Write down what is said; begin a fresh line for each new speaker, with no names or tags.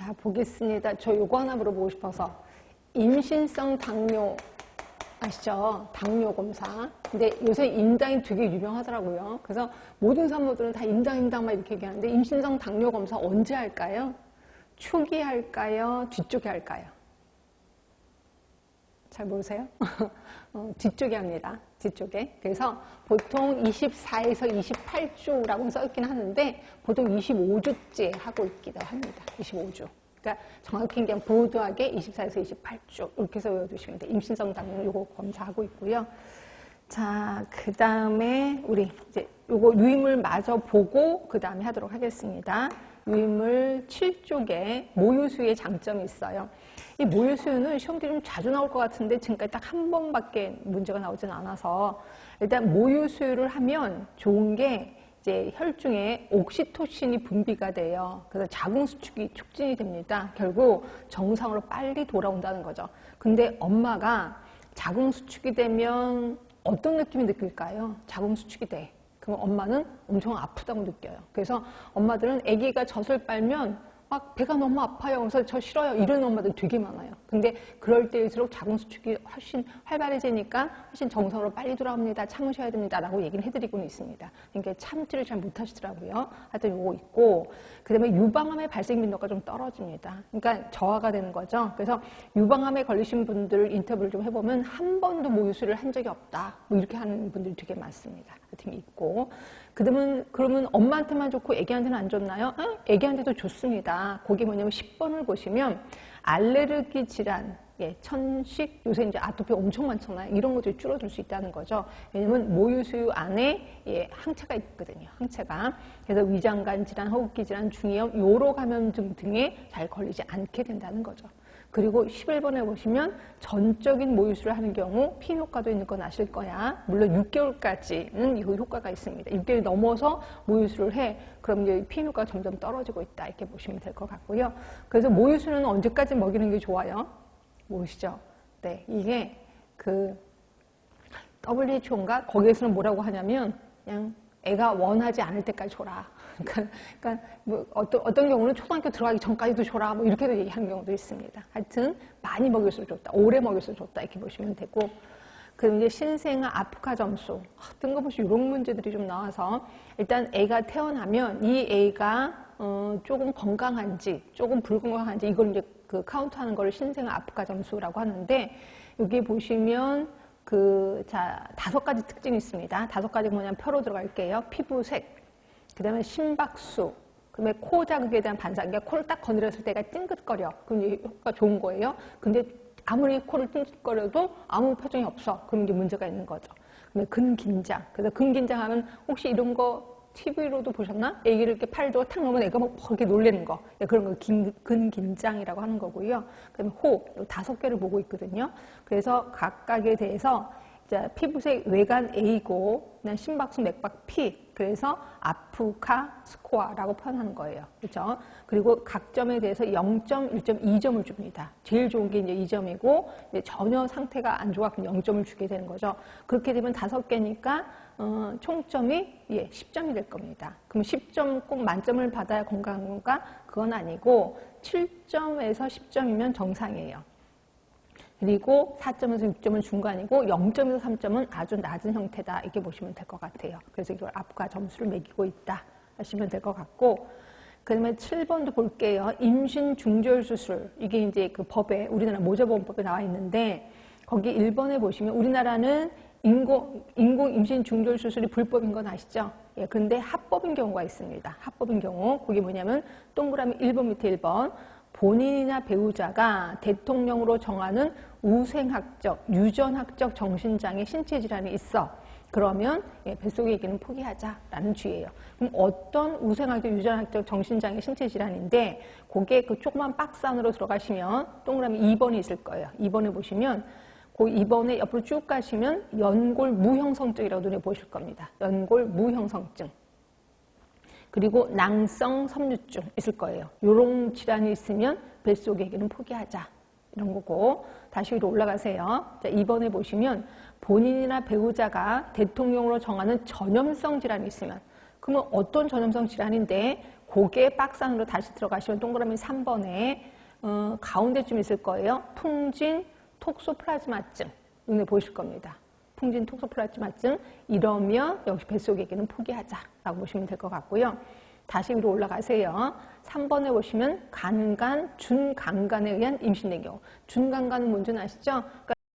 자, 보겠습니다. 저 요거 하나 물어보고 싶어서. 임신성 당뇨 아시죠? 당뇨 검사. 근데 요새 임당이 되게 유명하더라고요. 그래서 모든 산모들은 다 임당 막 이렇게 얘기하는데 임신성 당뇨 검사 언제 할까요? 초기 할까요? 뒤쪽에 할까요? 잘 모르세요? 뒤쪽에 합니다. 뒤쪽에. 그래서 보통 24에서 28주라고 써있긴 하는데 보통 25주째 하고 있기도 합니다. 25주. 그러니까 정확히 그냥 보드하게 24에서 28주 이렇게 해서 외워두시면 돼요. 임신성 당뇨 요거 검사하고 있고요. 자, 그 다음에 우리 이제 요거 유인물 마저 보고 그 다음에 하도록 하겠습니다. 유인물 7쪽에 모유수유의 장점이 있어요. 이 모유수유는 시험들이 좀 자주 나올 것 같은데 지금까지 딱 한 번밖에 문제가 나오진 않아서 일단 모유수유를 하면 좋은 게 이제 혈중에 옥시토신이 분비가 돼요. 그래서 자궁수축이 촉진이 됩니다. 결국 정상으로 빨리 돌아온다는 거죠. 근데 엄마가 자궁수축이 되면 어떤 느낌이 느낄까요? 자궁수축이 돼. 그럼 엄마는 엄청 아프다고 느껴요. 그래서 엄마들은 아기가 젖을 빨면 막 배가 너무 아파요. 그래서 저 싫어요. 이런 엄마들 되게 많아요. 근데 그럴 때일수록 자궁수축이 훨씬 활발해지니까 훨씬 정상으로 빨리 돌아옵니다. 참으셔야 됩니다. 라고 얘기를 해드리고는 있습니다. 그러니까 참지를 잘 못하시더라고요. 하여튼 요거 있고 그 다음에 유방암의 발생 빈도가 좀 떨어집니다. 그러니까 저하가 되는 거죠. 그래서 유방암에 걸리신 분들 인터뷰를 좀 해보면 한 번도 모유수유를 한 적이 없다. 뭐 이렇게 하는 분들이 되게 많습니다. 하여튼 있고 그러면 엄마한테만 좋고 애기한테는 안 좋나요? 애기한테도 좋습니다. 그게 뭐냐면 10번을 보시면 알레르기 질환, 천식, 요새 이제 아토피 엄청 많잖아요. 이런 것들이 줄어들 수 있다는 거죠. 왜냐면 모유수유 안에 항체가 있거든요. 항체가. 그래서 위장관 질환, 호흡기 질환, 중이염, 요로 감염증 등에 잘 걸리지 않게 된다는 거죠. 그리고 11번에 보시면 전적인 모유수유를 하는 경우 피임 효과도 있는 건 아실 거야. 물론 6개월까지는 이거 효과가 있습니다. 6개월이 넘어서 모유수유를 해. 그럼 이제 피임 효과가 점점 떨어지고 있다. 이렇게 보시면 될 것 같고요. 그래서 모유수유는 언제까지 먹이는 게 좋아요? 모르시죠? 네, 이게 그 WHO인가? 거기에서는 뭐라고 하냐면 그냥 애가 원하지 않을 때까지 줘라. 그러니까 뭐 어떤 경우는 초등학교 들어가기 전까지도 줘라. 뭐 이렇게도 얘기하는 경우도 있습니다. 하여튼 많이 먹일수록 좋다. 오래 먹일수록 좋다. 이렇게 보시면 되고. 그럼 이제 신생아 아프카 점수. 뜬금없이 이런 문제들이 좀 나와서 일단 애가 태어나면 이 애가 조금 건강한지 조금 불건강한지 이걸 이제 그 카운트하는 걸 신생아 아프카 점수라고 하는데 여기 보시면 자 5가지 특징이 있습니다. 5가지 뭐냐면 표로 들어갈게요. 피부색, 그 다음에 심박수, 그 다음에 코 자극에 대한 반사. 그러니까 코를 딱 거느렸을 때가 찡긋거려. 그럼 이제 효과가 좋은 거예요. 근데 아무리 코를 찡긋거려도 아무 표정이 없어. 그럼 이제 문제가 있는 거죠. 그다음에 근긴장. 그래서 근긴장하면 혹시 이런 거 TV로도 보셨나? 애기를 이렇게 팔도 탁 놓으면 애가 막 이렇게 놀래는 거. 그런 거 근긴장이라고 하는 거고요. 그다음에 호흡. 5개를 보고 있거든요. 그래서 각각에 대해서 자, 피부색 외관 A고, 심박수, 맥박 P. 그래서 아프카 스코어라고 표현하는 거예요. 그렇죠? 그리고 각 점에 대해서 0점, 1점, 2점을 줍니다. 제일 좋은 게 이제 2점이고, 이제 전혀 상태가 안 좋아, 그럼 0점을 주게 되는 거죠. 그렇게 되면 5개니까, 총점이 10점이 될 겁니다. 그럼 10점 꼭 만점을 받아야 건강한 건가? 그건 아니고, 7점에서 10점이면 정상이에요. 그리고 4점에서 6점은 중간이고 0점에서 3점은 아주 낮은 형태다. 이렇게 보시면 될 것 같아요. 그래서 이걸 아프카 점수를 매기고 있다 하시면 될 것 같고, 그 다음에 7번도 볼게요. 임신 중절 수술. 이게 이제 그 법에, 우리나라 모자보험법에 나와 있는데, 거기 1번에 보시면 우리나라는 인공 임신 중절 수술이 불법인 건 아시죠? 그런데 합법인 경우가 있습니다. 합법인 경우. 그게 뭐냐면 동그라미 1번 밑에 1번. 본인이나 배우자가 대통령으로 정하는 우생학적, 유전학적 정신장애 신체 질환이 있어. 그러면 뱃속의 얘기는 포기하자라는 주의예요. 그럼 어떤 우생학적, 유전학적 정신장애 신체 질환인데 그게 그 조그만 박스 안으로 들어가시면 동그라미 2번이 있을 거예요. 2번에 보시면 그 2번에 옆으로 쭉 가시면 연골 무형성증이라고 눈에 보실 겁니다. 연골 무형성증. 그리고 낭성 섬유증 있을 거예요. 이런 질환이 있으면 뱃속에게는 포기하자. 이런 거고. 다시 위로 올라가세요. 자, 2번에 보시면 본인이나 배우자가 대통령으로 정하는 전염성 질환이 있으면 그러면 어떤 전염성 질환인데 그게 박스 안으로 다시 들어가시면 동그라미 3번에 가운데쯤 있을 거예요. 풍진 톡소플라즈마증 눈에 보이실 겁니다. 풍진 톡소플라즈마증 이러면 역시 뱃속에게는 포기하자라고 보시면 될 것 같고요. 다시 위로 올라가세요. 3번에 보시면 간간, 준간간에 의한 임신된 경우. 준간간은 뭔지 아시죠? 그러니까